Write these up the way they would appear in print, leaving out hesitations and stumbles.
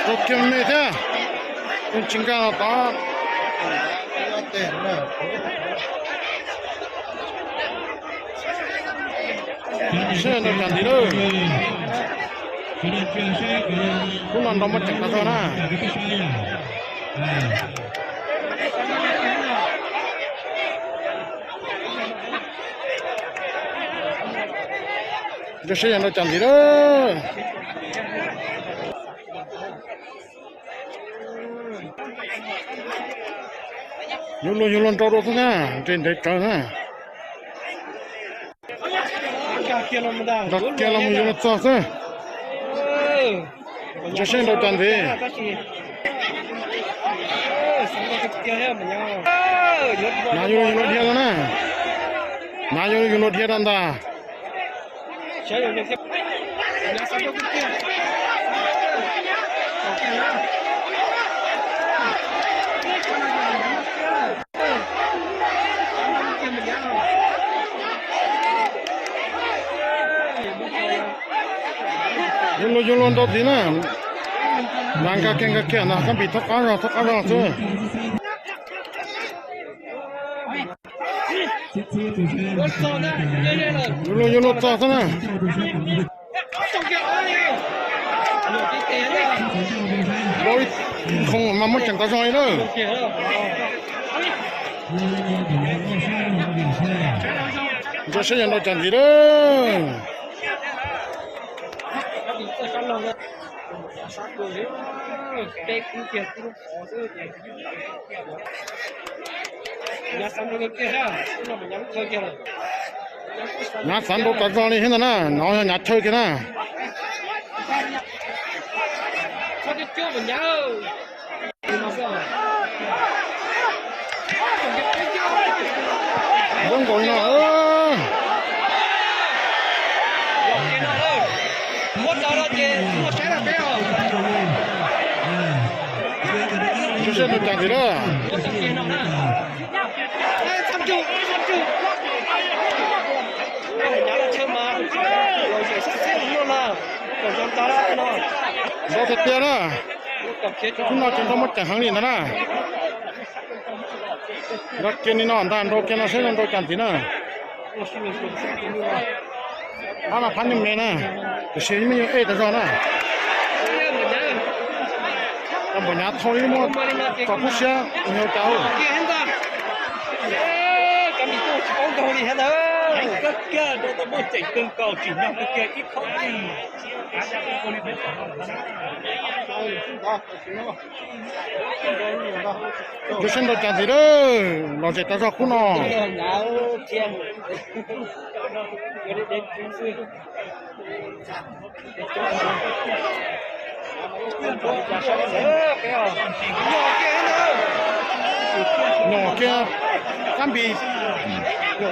Rất kiên mê thế. Nhưng chính cả là có. Sẽ nó chẳng gì đâu. Cũng làm đâu mà chẳng có sao nè. Cho sẽ nó chẳng gì đâu. Nhiều luôn trâu thôi nha, trên đấy trâu ha. Đặt kia là nhiều lần to thế. Cho xem đâu tràn gì. Nào nhiều lần thiệt rồi nè. Nào nhiều lần thiệt anh ta. Nhiều lần đâu thì nè. Đang cái kia nào cái bị thắc ra thôi. Nhiều lần to thế nè. Rồi không mà mất chẳng có rồi đâu. Cho sẽ nhận được chẳng gì đâu. Nhà sản đồ cả rồi hết nè, nó nhà chơi kia nè. Không còn nữa. Chú sẽ được chẳng gì đó. Đó thật tiền á. Chúng nó chẳng có mất chẳng hàng liền đó nè. Đó kia nó ăn tàn, đó kia nó sẽ làm đồ chẳng gì nữa. À mà phán nhầm nè. Cái xe như mình ế ta rồi nè. Em bỏ nhà thôi mà có phút xe nhiều cháu. Các kia đó tao mới chạy cơn cầu chỉ nằm cái kia ít không đi. Chú xem đồ chẳng gì đó. Nó sẽ ta ra khu nó. Nhỏ kia cam bì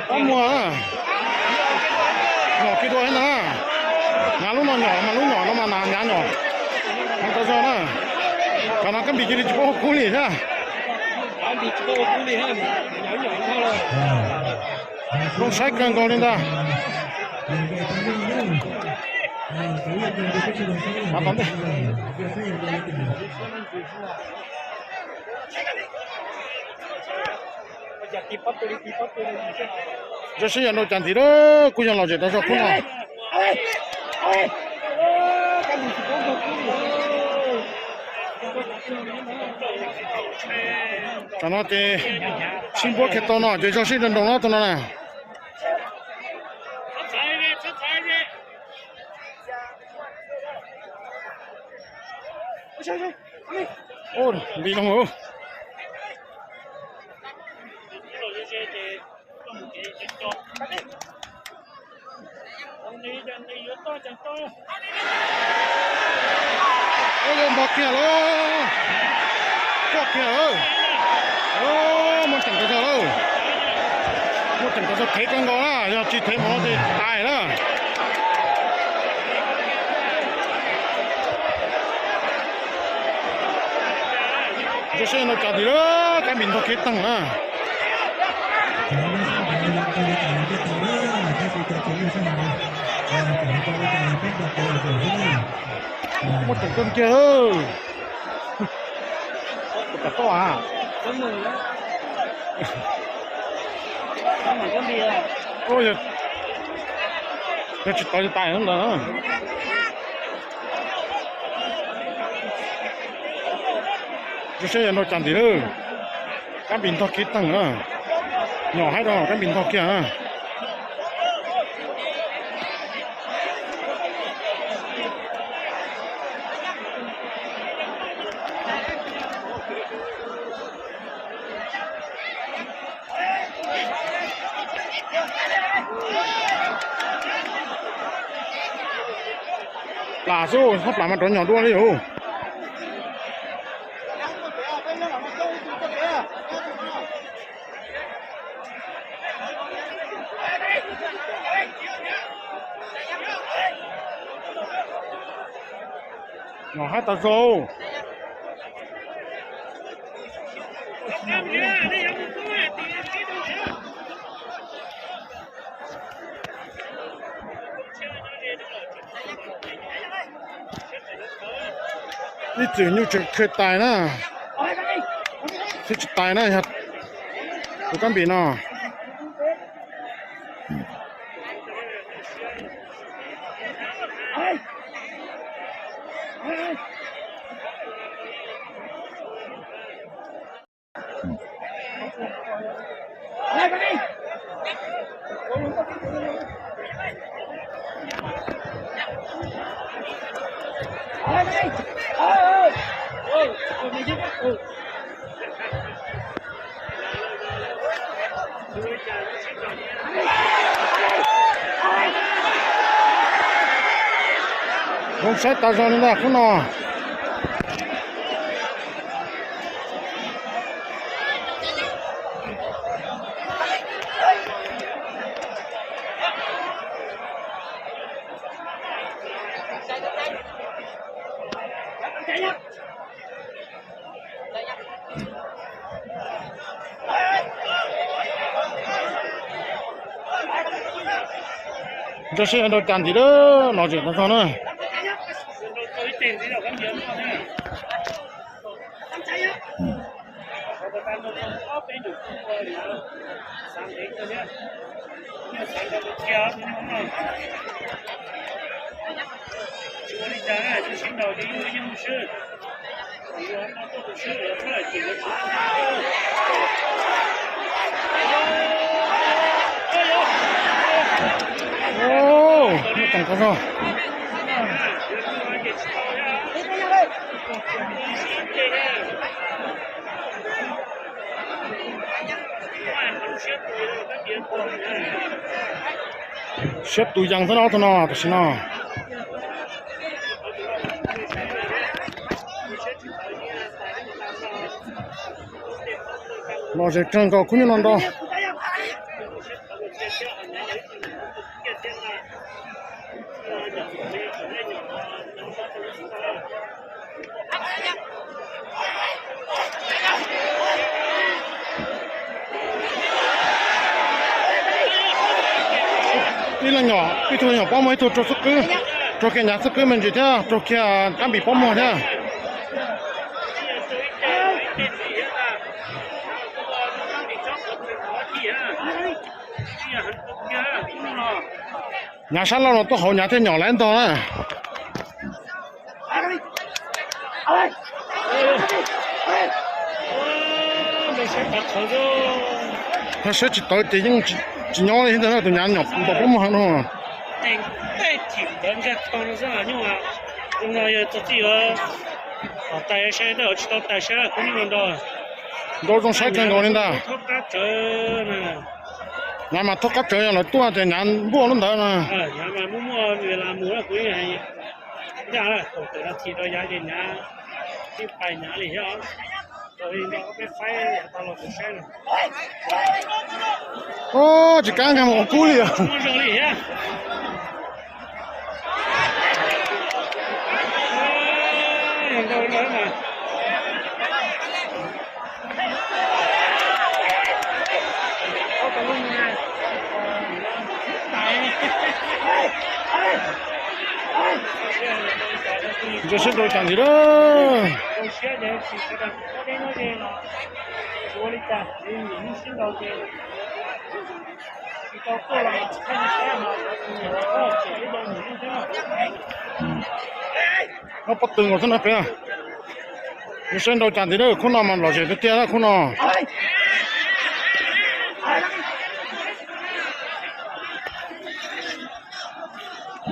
cam mùa à nhỏ kia thôi nè nhà lúc nó nhỏ mà lúc nhỏ nó mà nà nhà nhỏ không có sao nè còn nó cam bì kia thì chỉ có cú lì thôi cam bì chỉ có cú lì thôi nhỏ nhỏ thôi rồi không sai cần còn lên ta bấm đi. Cho sẽ nhận được chẳng gì đó, cô nhận là gì đó cho cô nào. Cho nó thì xin bố cái to nó, để cho xin đồng nó to nó nè. Ôi, bị không hả? Ôi, bọc kìa luôn. Bọc kìa ơi. Ô, một chẳng có sao đâu. Một chẳng có sao thấy con gó á, giờ chỉ thấy nó thì tài đó. Cho xe nó chả gì đó, cái mình có kết tăng à. Một thằng con kia ơi. Chả có à? Có mừng đó. Có mừng con bia. Ôi giời. Nó chỉ tới tay hơn đó. Cái xe nó chẳng gì đâu. Cái bình thọ kia tăng à. Nhỏ hay đó, cái bình thọ kia à. Là số sắp làm mà trốn nhỏ đua đi hù. Nhỏ hai tao số. Đi chuyển như chuyện khởi tài nè. Thế chuyện tài nè hạt. Của con bị nó. Không xét tao cho nên là không nò. Cho xe đồ chăn gì đó, nói chuyện tao cho nữa. Ô, nó chẳng có rồi. Xếp túi răng thế nào, thế nào. Nó sẽ trăng cao cũng như non đó. Đi là nhỏ, đi thôi nhỏ bao mấy thôi cho sức cứ, cho cái nhà sức cứ mình gì thế, cho cái cam bị bao mồi thế. Nhà sát nó to hậu nhà thế nhỏ lên to á. Nó sẽ chỉ tới thì những chỉ nhỏ này thế nào tụi nhà nhỏ to bao mồi nữa. Đâu trong sách trên đó nên ta. Nhà mà thuốc cắt trời là tua thì nhà mua luôn đó mà. Nhà mà mua về làm mua là quý này. Nhà là tổ tự là thì đôi gia đình nhà cái bài nhà này hả? Rồi nó có cái file tao là cũng xem. Ô, chỉ căng cái một cú liền. Mua rồi đi hả? Đâu nữa mà. 这是都讲的了。我现在是这个，我跟那个我的家人心到的，到过了看看嘛，哦，这个你这个。nó bắt từng ở trên này kìa, nó xem đâu chẳng thấy đâu, không nào mà lò dệt cái là không nào,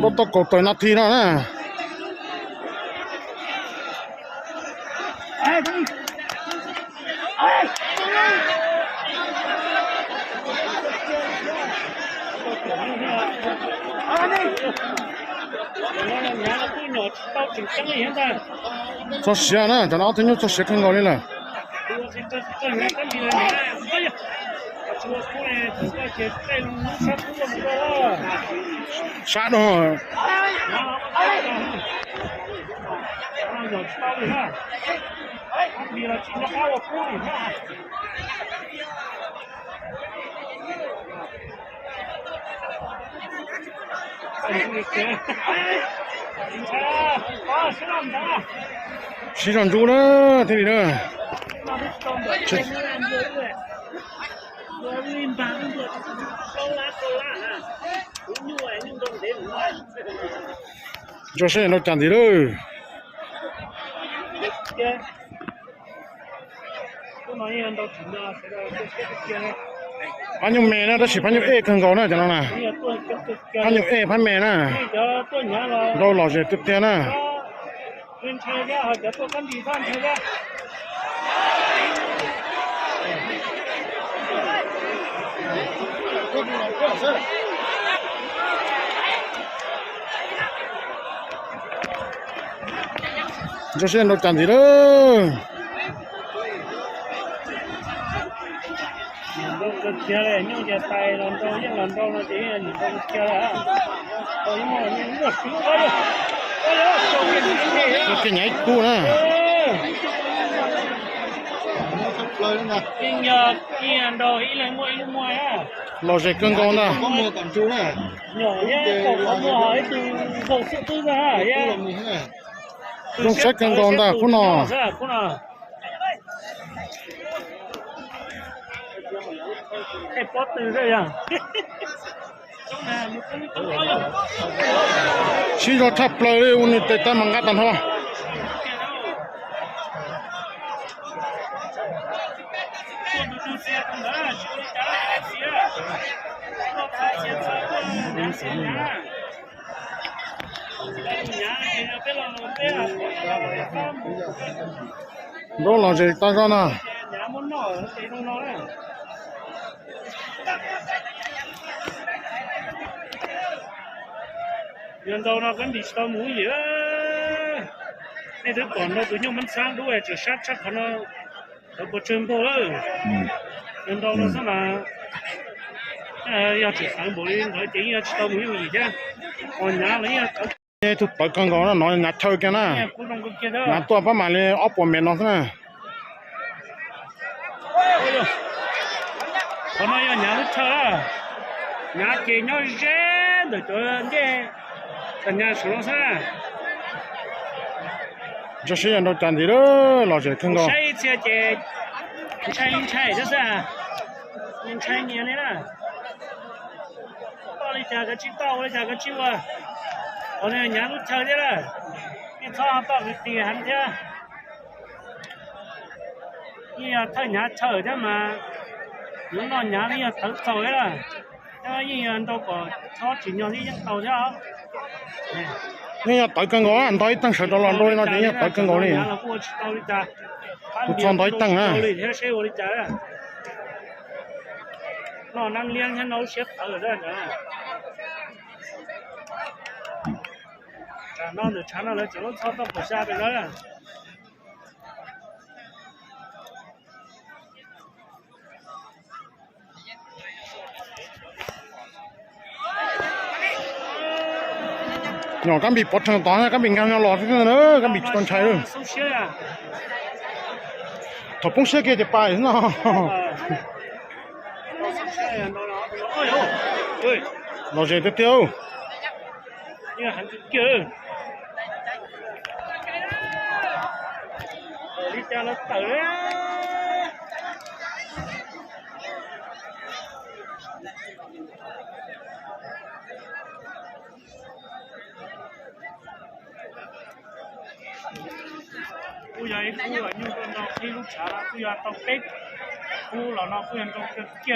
nó to cổ tới nó thi nó nè, cho xe nè, cho nó thấy nó cho xe không gọi lên là, sát rồi, xí ròn chú đó, thế gì đó, cho xe nó chẳng gì đâu, anh nhung mẹ nó đã chỉ anh nhung ê cần gấu nữa cho nó nè, anh nhung ê anh mẹ nè, đâu lò dệt tiếp theo nè. Cho xe nó chẳng gì đâu. Kia này nhưng giờ tay lần đầu nhưng lần đầu nó chỉ nhìn con kia là rồi mà những cái xíu thôi Cái nhảy cu nè. nhưng giờ kia đồ ý là mua á Lò dệt cân con nè. Có mua còn chú nè. nhỏ nhé còn có mua hỏi từ đầu sự tư ra hả nhé Trong sách cân con ta không nào. Cái pot từ đây à Chỉ cho thắp lời đi uống tới ta mang gắt tàn hoa. Đó là gì ta ra nè. Nhân đâu nó vẫn bị sao mũi gì á, này đứa còn nó tụi nhau vẫn sang đuôi chỉ sát chắc nó có chân bộ rồi, nhân đâu nó sao mà, chỉ sang bộ lên nói chỉ sao mũi gì chứ, còn nhà lấy Ê, tụi tớ con gấu nó nhặt thơ kia nè. Nhặt tua phát mà lên ốp của mình nó thế nè. còn nói nhà thơ, nhà kia nhau dễ được cho dễ. nhà số sao? Cho xe nó chẳng gì đó, lò dệt cân con. Sai chưa chị, sai chứ sao? Nhưng sai nhiều này là, bao giờ cái chiếc bao giờ cái chiếc à, còn này nhà lúc chơi thế là, cái thao bao cái tiền hắn chứ, như là thay nhà chơi thế mà, những con nhà này là tự chơi là, nhưng như là đâu có thao chỉ nhau đi những tàu chứ không? Nè tới cân gỗ anh tới tăng sợ đó là đôi nó chỉ tới cân gỗ này. Tôi chọn tới tăng á. Nó năng liên cho nó xếp ở đây nữa. Nó được chán nó chỉ nó thao tác của xa bên đó là. Nhỏ các bị bớt thằng toán các bị ngang nhau lọt thế nữa các bị con trai rồi. Thằng bông xe kia thì bài thế nào? Nó dễ tiếp theo. nhưng hắn cứ kêu đi cho nó tử á. Bây giờ khu là như con nó khi lúc trả là bây giờ tao tết khu là nó bây giờ trong kia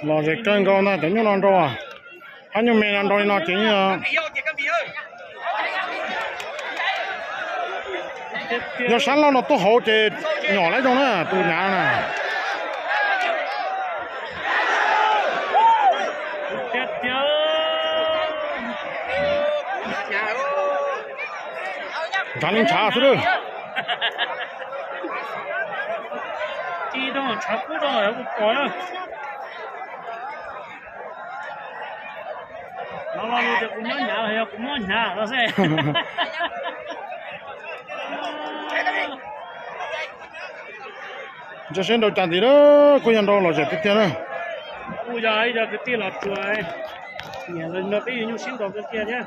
lo gì cơn con nó tính như non rồi à hắn như mình ăn rồi nó chính giờ sáng lo nó tốt hậu thì nhỏ lấy cho nó từ nhà này chán lên chả thôi đi đâu chả cú đâu ở cái cỏ nó được cũng nhớ nhà hay cũng nhớ nhà đó sẽ cho xem đầu chán thì đó cô nhận đâu là sẽ tiếp theo nữa bây giờ cái tiền là chuối nhà lần nó bây giờ nhung xin đầu cái tiền nhá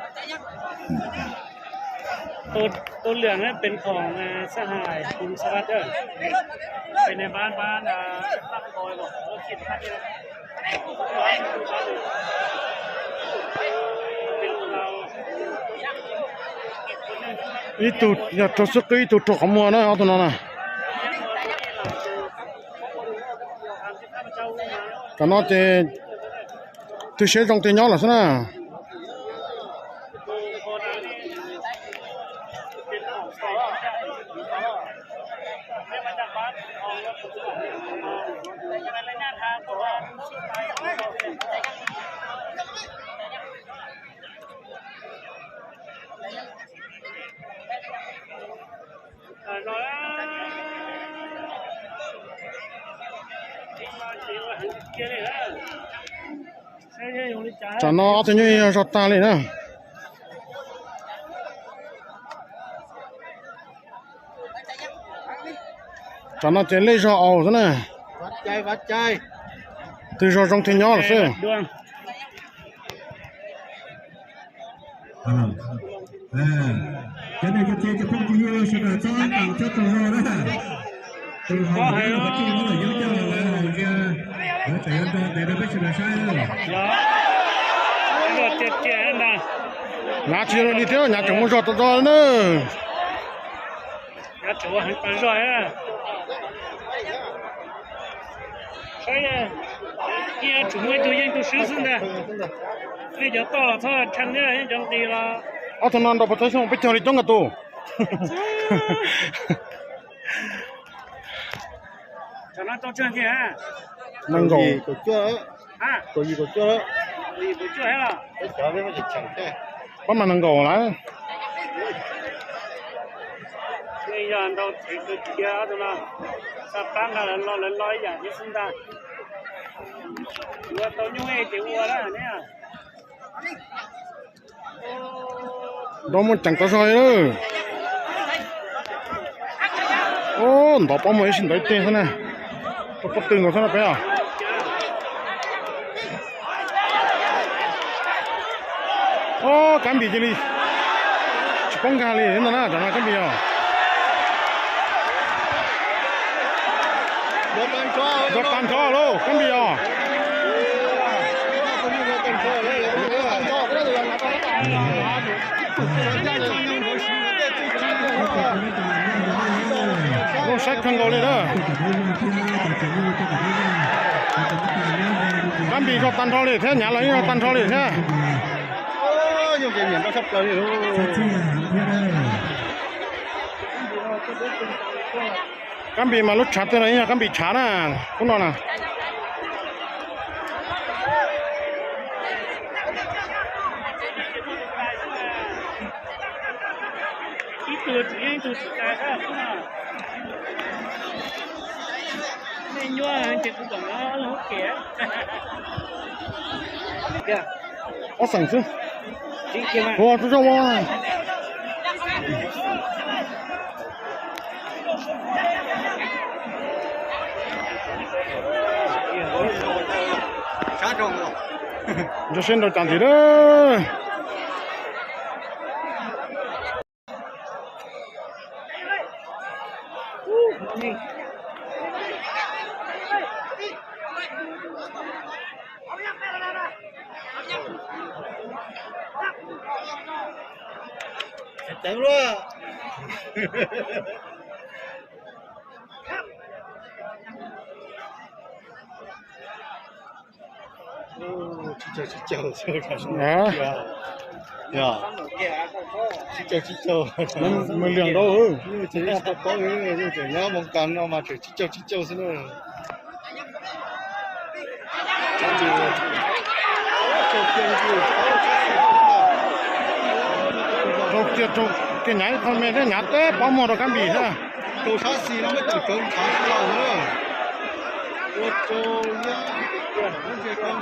ตัวเหลืองนั่นเป็นของสหายคุณสวัสดิ์เด้อไปในบ้านตั้งคอยบอกคิดท่านนี่อีตุอยากจะสักอีตุจอกมัวนะเอาตัวนั้นนะก็น่าจะตัวเชื่อจงเตียนย้อนหรอสินะchả nó thì như giọt ta lên nữa chả nó chỉ lấy giọt ảo thế này vắt chai từ giọt trong thiên nhỏ là sao cái này cái chơi cho không chịu rồi sẽ là cho tặng cho tụi nó đó từ họ phải nó chỉ nó là nhớ cho là kia nó chạy ra để nó biết sự là sai rồi rồi chết chết nè nhà chỉ rồi đi theo nhà chồng muốn giọt to nữa nhà chồng hắn phải rồi á sai à kia chúng mình tụi tôi sử dụng nè bây giờ to là thôi thằng này trong đi là ở thằng nào đó bắt đầu xong bây giờ đi trong cái tủ cho nó to chân kìa nâng gầu của chưa à của gì của chưa gì của chưa hết là cái chó cái gì chẳng thế bắt mà nâng gầu lại bây giờ đâu thì cái kia thôi là sắp tăng là lo giờ đi sinh ra vừa tao nhung ấy thì vừa đó nè đó muốn chẳng có rồi nữa ô nó bao mấy xin tới tiền thế này tôi bắt tiền của thế này phải à ô cán bị gì đi chỉ bông gà đi nó nè chẳng là cán bị à giọt tan cho luôn cán bị à nó sách thằng gấu lên đó cán bị cho tan cho lên thế nhà lấy cho tan cho lên thế nhưng cái miền nó sắp tới rồi cán bị mà lúc chặt thế này nha cán bị chả nè không đâu nè ít từ cái khác nên nhớ thì cũng còn nó kẻ kìa ở sảnh chứ đi kia mà wow tôi cho wow sát rồi cho xin đồ chẳng thì đó Chẳng luôn. Chào mình liền đâu chỉ là có cái chỉ nhớ mong cần mà chỉ chào xin nữa trong cái nhảy con mẹ cái nhảy té bao mồ được cán bì ha tôi sáng xí nó mới chỉ cần sáng lâu nữa tôi cho nhá nó chỉ cần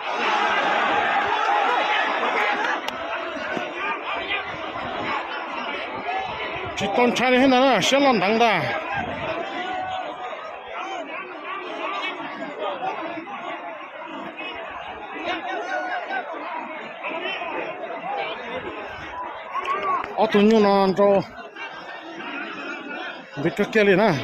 chỉ tôn trai thế nào sẽ làm thằng ta ở tụi nhau nó cho biết cái kia liền à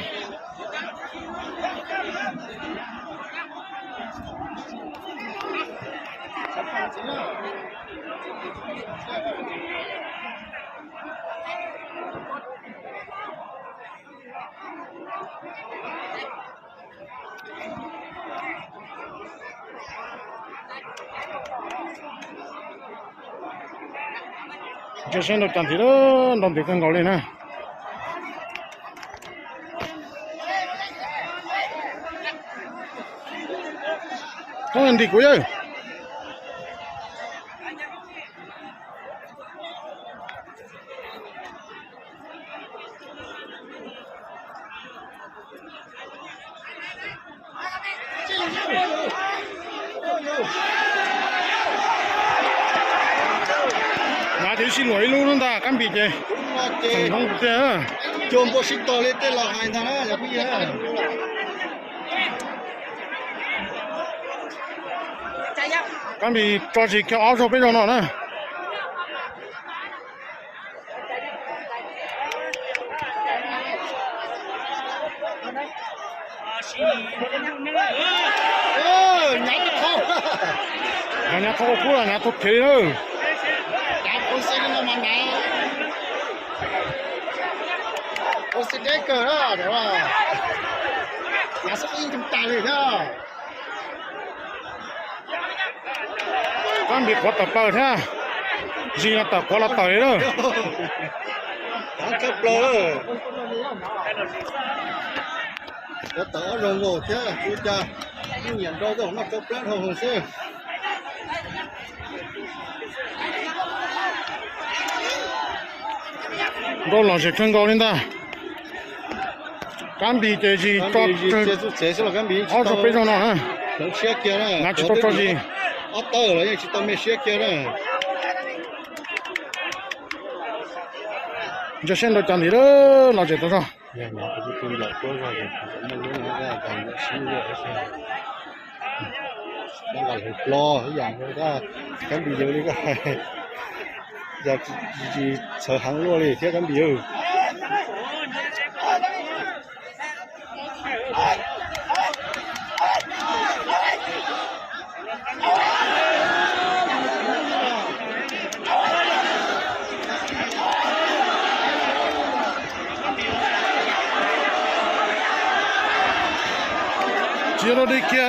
cho xem được chẳng thì đó đồng tiền cân gọi lên ha không ăn đi cuối ơi thì xin lỗi luôn ta cán bị gì không thế chôm bộ xịt to lên tên là hai thằng á, bây giờ cán bị cho gì kéo áo rồi bây giờ nó nè nhà thâu cũ là nhà thâu thế thôi con xe nó mà nè con xe đấy cờ đó đúng không nhà sắp in trong tay rồi đó con bị có tập tờ thế gì là tập có là tờ đó nó cấp rồi có tờ rồi ngồi thế chú cha nhưng nhận đâu nó cấp lên hồ sơ đó là sẽ khăn cao lên ta cán bị cái gì cho chế là cán bị áo rồi bây giờ nó hả không xe kia này ngã chỉ cho gì áo tơ rồi chỉ tao mới xe kia này giờ xem được chẳng thì đó là gì đó sao nhà nó cũng tin là có rồi mình muốn là còn xíu nữa đang là lo cái dạng người ta cán bị nhiều đi cái giờ chỉ sợ hàng luôn đi thế cán bị nhiều chia nó đi kia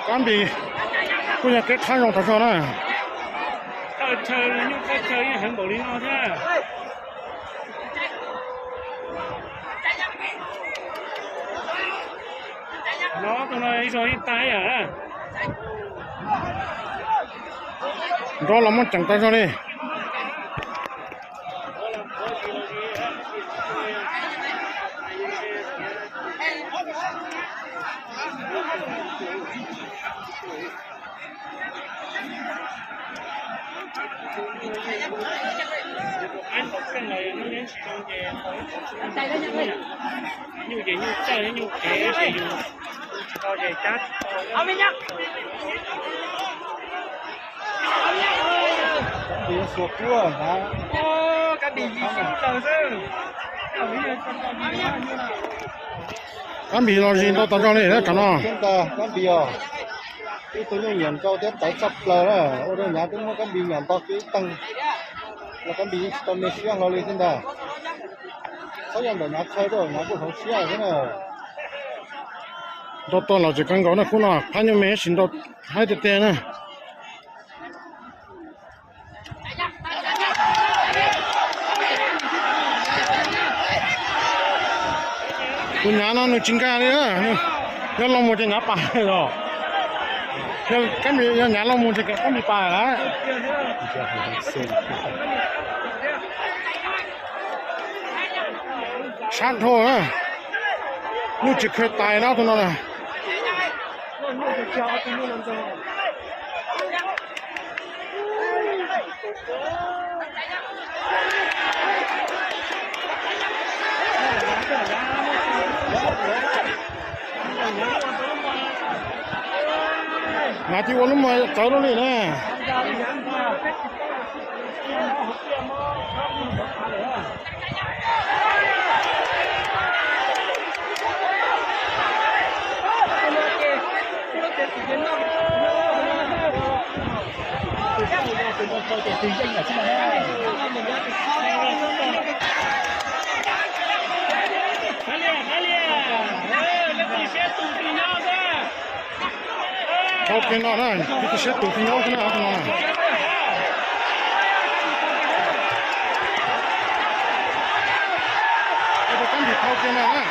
cán bị bây giờ cái khăn rộng thật sao nè chơi nhưng cái chơi hàng bộ liên nó thế nó tụi này rồi tay à đó là món chẳng tay sao đi anh học cái này nó nhớ trong về như vậy như chơi như kẻ thì cho về chat ông đi nhá số cua hả? Ô, cái bị gì chứ giờ chứ. Cán bị lo gì đâu tao cho này đấy cả nó. chúng ta cán bị à cái tôi nhớ nhận cho đến tại sắp là đó ở đây nhà chúng nó cán bị nhận to cái tăng là cán bị tầm này siang nó lên trên đó sao nhận được nhà chơi rồi nhà cũng không siang thế nào Đó là chỉ cần có nó cũng là hai mươi mấy xin đó hai tiền này. Tôi nhà nó chính ca đấy á, nó lòng một cái nhà bà rồi, cái gì nhà lòng một cái gì bà á, sát thôi á, nó chỉ khơi tài nó thôi nó này. Ngã thì uống mà cháu nó này nè. Thao kiến nó này, cái xe tủ thì nhau thế nào thế nào? Cái con thì thao kiến nó này.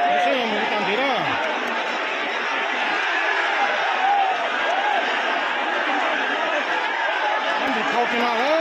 Cái xe mình làm gì đó? Con thì thao kiến nó đấy.